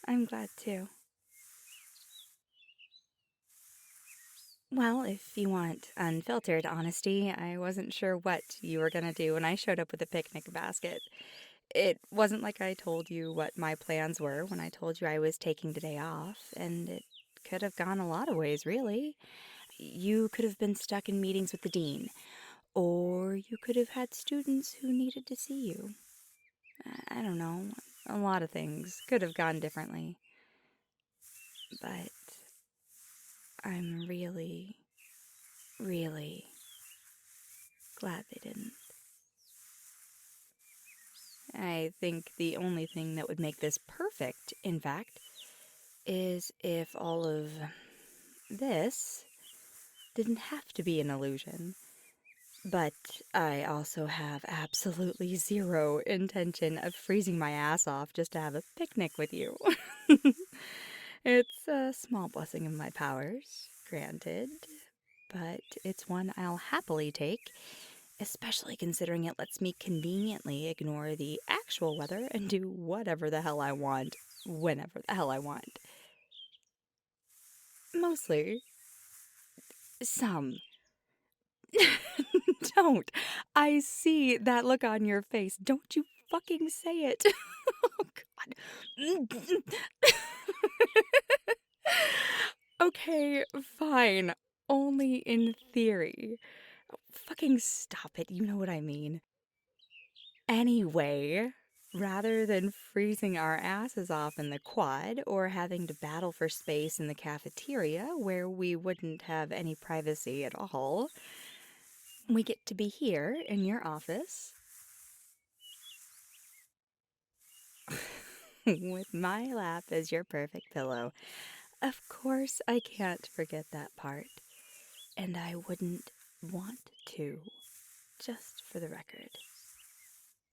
I'm glad too. Well, if you want unfiltered honesty, I wasn't sure what you were gonna do when I showed up with a picnic basket. It wasn't like I told you what my plans were when I told you I was taking today off, and it could have gone a lot of ways, really. You could have been stuck in meetings with the dean, or you could have had students who needed to see you. I don't know. A lot of things could have gone differently, but I'm really, really glad they didn't. I think the only thing that would make this perfect, in fact, is if all of this didn't have to be an illusion. But I also have absolutely zero intention of freezing my ass off just to have a picnic with you. It's a small blessing of my powers, granted, but it's one I'll happily take, especially considering it lets me conveniently ignore the actual weather and do whatever the hell I want, whenever the hell I want. Mostly. Some. Don't. I see that look on your face. Don't you fucking say it. Oh, God. Okay, fine. Only in theory. Fucking stop it. You know what I mean. Anyway, rather than freezing our asses off in the quad or having to battle for space in the cafeteria where we wouldn't have any privacy at all, we get to be here in your office with my lap as your perfect pillow. Of course, I can't forget that part, and I wouldn't want to, just for the record.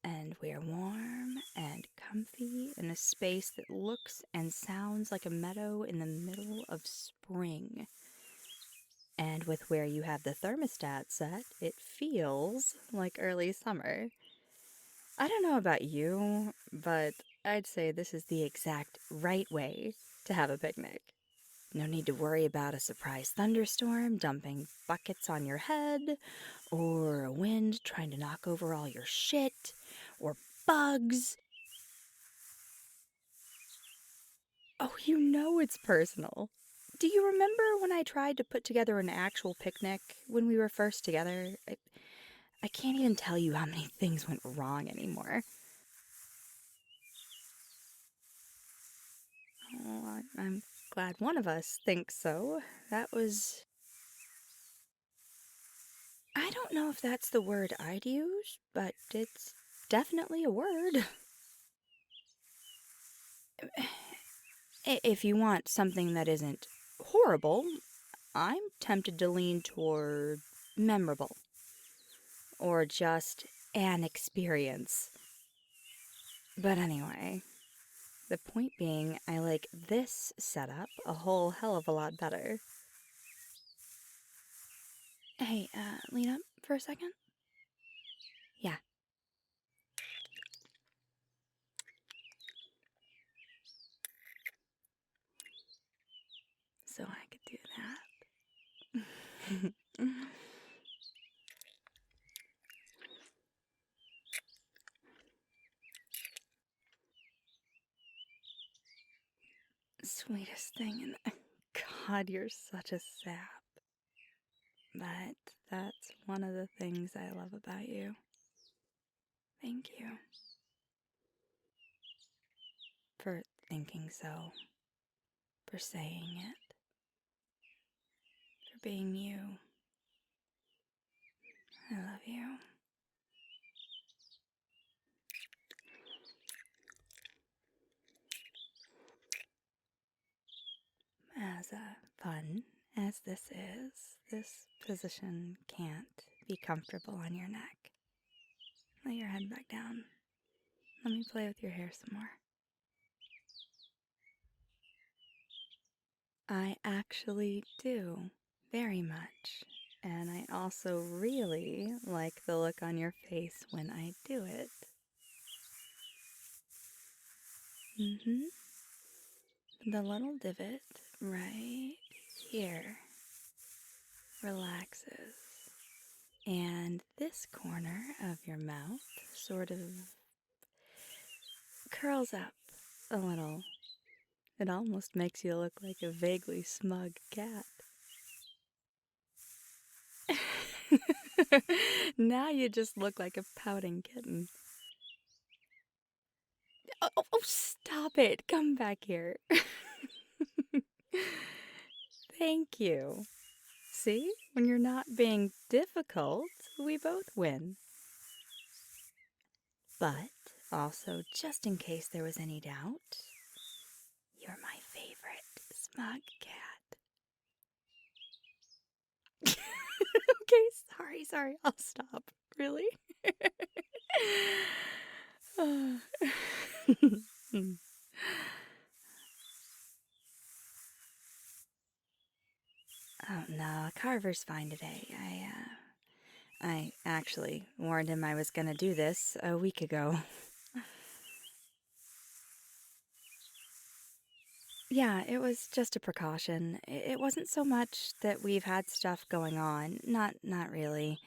And we're warm and comfy in a space that looks and sounds like a meadow in the middle of spring. And with where you have the thermostat set, it feels like early summer. I don't know about you, but I'd say this is the exact right way to have a picnic. No need to worry about a surprise thunderstorm dumping buckets on your head, or a wind trying to knock over all your shit, or bugs. Oh, you know it's personal. Do you remember when I tried to put together an actual picnic when we were first together? I can't even tell you how many things went wrong anymore. Oh, I'm glad one of us thinks so. That was. I don't know if that's the word I'd use, but it's definitely a word. If you want something that isn't horrible, I'm tempted to lean toward memorable or just an experience. But anyway, the point being, I like this setup a whole hell of a lot better. Hey, lean up for a second? Yeah. So I could do that. Sweetest thing in the... God, you're such a sap. But that's one of the things I love about you. Thank you for thinking so, for saying it, for being you. I love you. As fun as this position can't be comfortable on your neck. Lay your head back down. Let me play with your hair some more. I actually do, very much. And I also really like the look on your face when I do it. Mm-hmm. the little divot right here relaxes, and this corner of your mouth sort of curls up a little. It almost makes you look like a vaguely smug cat. Now you just look like a pouting kitten. Oh, stop it. Come back here. Thank you. See? When you're not being difficult, we both win. But also, just in case there was any doubt, you're my favorite smug cat. Okay, sorry, I'll stop. Really? Oh no, Carver's fine today. I actually warned him I was gonna do this a week ago. Yeah, it was just a precaution. It wasn't so much that we've had stuff going on. Not really.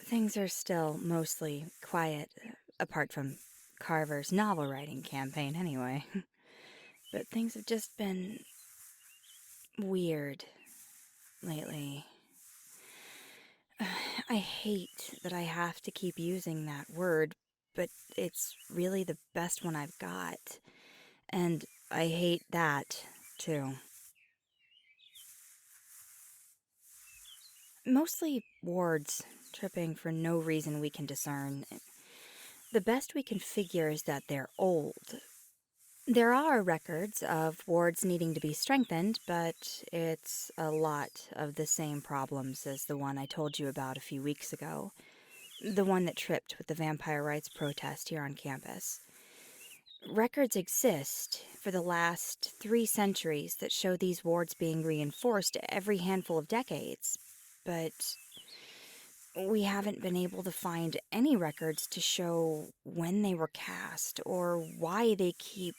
Things are still mostly quiet, apart from Carver's novel writing campaign anyway. But things have just been weird lately. I hate that I have to keep using that word, but it's really the best one I've got. And I hate that, too. Mostly wards, tripping for no reason we can discern. The best we can figure is that they're old. There are records of wards needing to be strengthened, but it's a lot of the same problems as the one I told you about a few weeks ago. The one that tripped with the vampire rights protest here on campus. Records exist for the last 3 centuries that show these wards being reinforced every handful of decades, but we haven't been able to find any records to show when they were cast or why they keep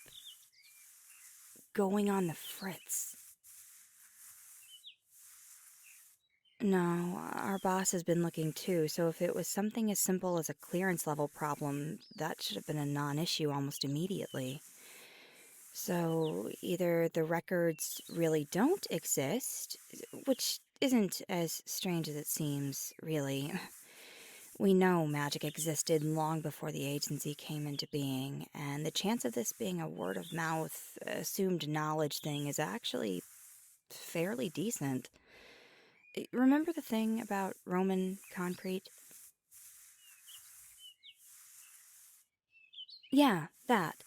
going on the fritz. No, our boss has been looking too, so if it was something as simple as a clearance level problem, that should have been a non-issue almost immediately. So either the records really don't exist, which isn't as strange as it seems, really. We know magic existed long before the agency came into being, and the chance of this being a word of mouth, assumed knowledge thing is actually fairly decent. Remember the thing about Roman concrete? Yeah, that.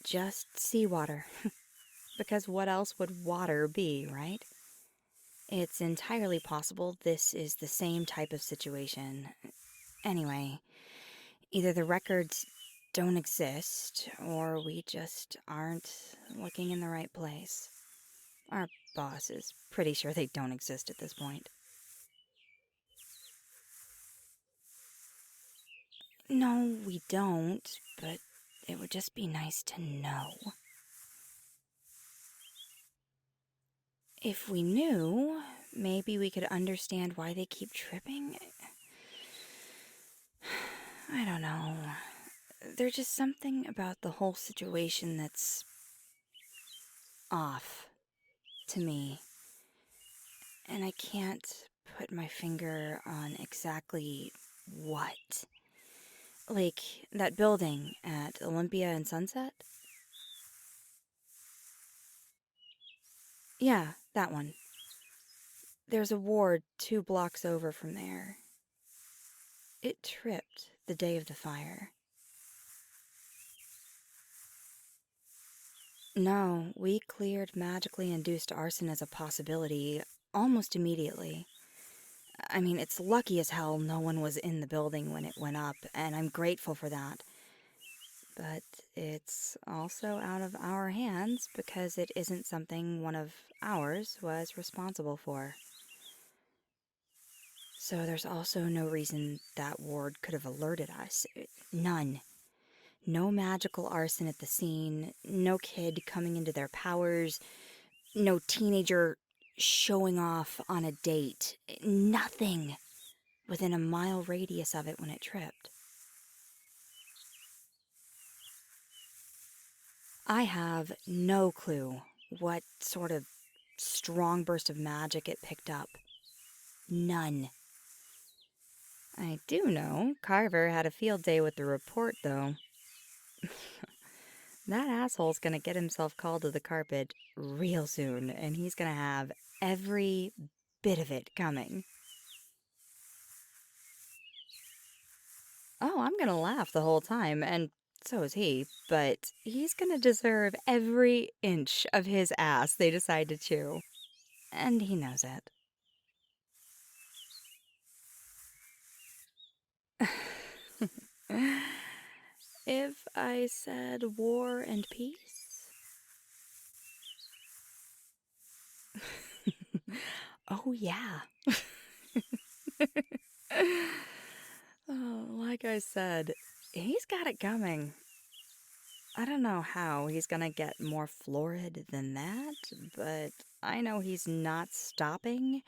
Just seawater. Because what else would water be, right? It's entirely possible this is the same type of situation. Anyway, either the records don't exist, or we just aren't looking in the right place. Our boss is pretty sure they don't exist at this point. No, we don't, but it would just be nice to know. If we knew, maybe we could understand why they keep tripping. I don't know. There's just something about the whole situation that's off to me. And I can't put my finger on exactly what. Like that building at Olympia and Sunset? Yeah, that one. There's a ward 2 blocks over from there. It tripped the day of the fire. No, we cleared magically induced arson as a possibility almost immediately. I mean, it's lucky as hell no one was in the building when it went up, and I'm grateful for that. But it's also out of our hands because it isn't something one of ours was responsible for. So there's also no reason that ward could have alerted us. None. No magical arson at the scene, no kid coming into their powers, no teenager showing off on a date. Nothing within a mile radius of it when it tripped. I have no clue what sort of strong burst of magic it picked up. None. I do know Carver had a field day with the report, though. That asshole's gonna get himself called to the carpet real soon, and he's gonna have every bit of it coming. Oh, I'm gonna laugh the whole time, and so is he, but he's gonna deserve every inch of his ass they decide to chew. And he knows it. If I said war and peace? Oh, yeah. Oh, like I said, he's got it coming. I don't know how he's gonna get more florid than that, but I know he's not stopping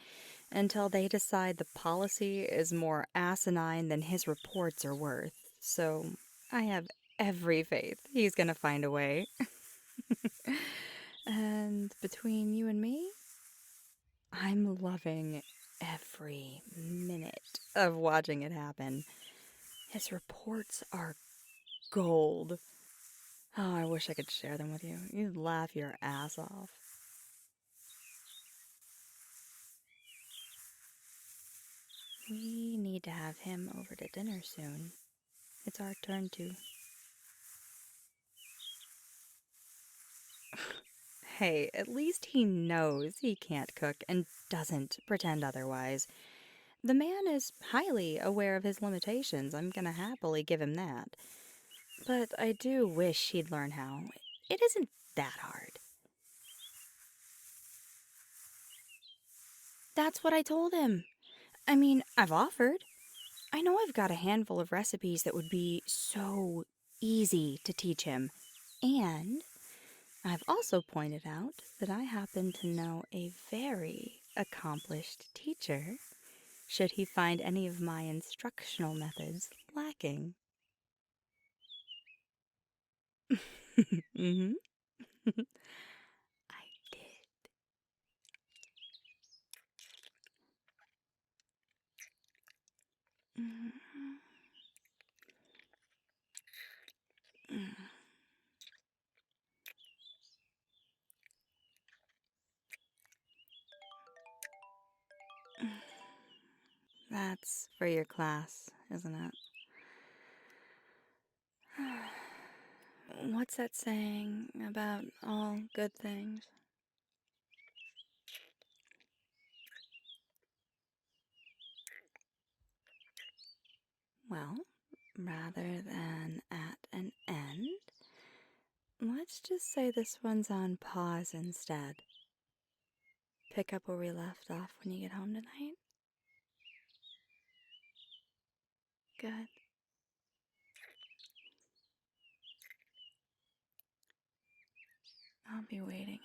until they decide the policy is more asinine than his reports are worth. So I have every faith he's gonna find a way. And between you and me, I'm loving every minute of watching it happen. His reports are gold. Oh, I wish I could share them with you. You'd laugh your ass off. We need to have him over to dinner soon. It's our turn to. Hey, at least he knows he can't cook and doesn't pretend otherwise. The man is highly aware of his limitations. I'm gonna happily give him that. But I do wish he'd learn how. It isn't that hard. That's what I told him. I mean, I've offered. I know I've got a handful of recipes that would be so easy to teach him. And I've also pointed out that I happen to know a very accomplished teacher should he find any of my instructional methods lacking. Mm-hmm. I did. Mhm. That's for your class, isn't it? What's that saying about all good things? Well, rather than at an end, let's just say this one's on pause instead. Pick up where we left off when you get home tonight. Good. I'll be waiting